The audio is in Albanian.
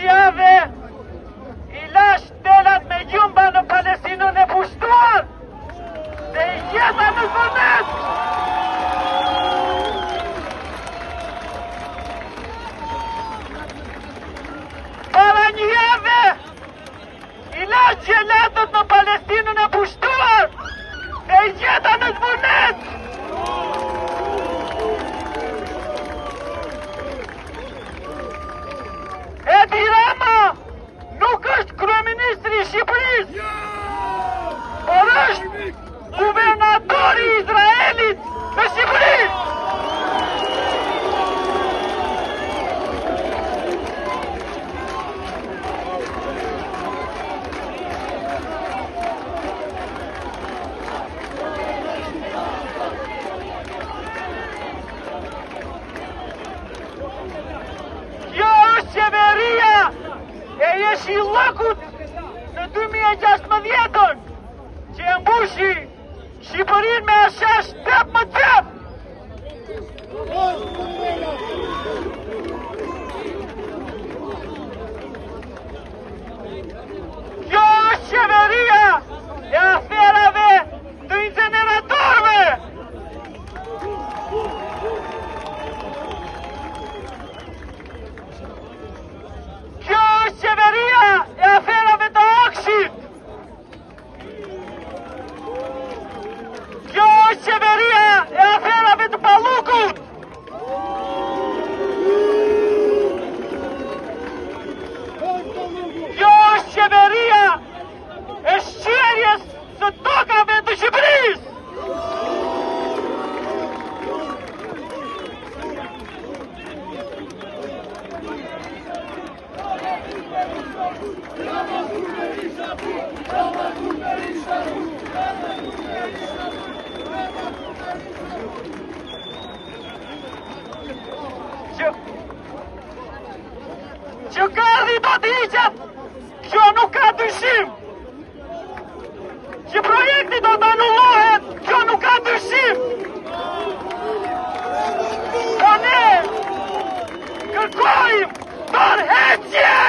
javë i lash telat me gjumba në Palestinën e pushtuar dhe i jeta në vullnet. Para një javë i lash gjelatët në Palestinën e pushtuar dhe i jeta në vullnet. Edi Rama nuk është kryeministri i Shqipërisë, por është guvernatori i Izraelit në Shqipëri. Qeveria e Jeshillëkut në 2016 që e mbushi Shqipërinë me ashash tep më tep. Kjo është qeveria e aferave të inceneratorëve. Kjo është qeveria e aferave të Akshit. Kjo është qeveria e aferave të Pallukut. Kjo është qeveria e shqyrjes së tokave të Shqipërisë. Që gardi do t'i hiqet, kjo nuk ka dyshim. Që projekti do të anullohet, kjo nuk ka dyshim. Po ne kërkojmë tërheqje!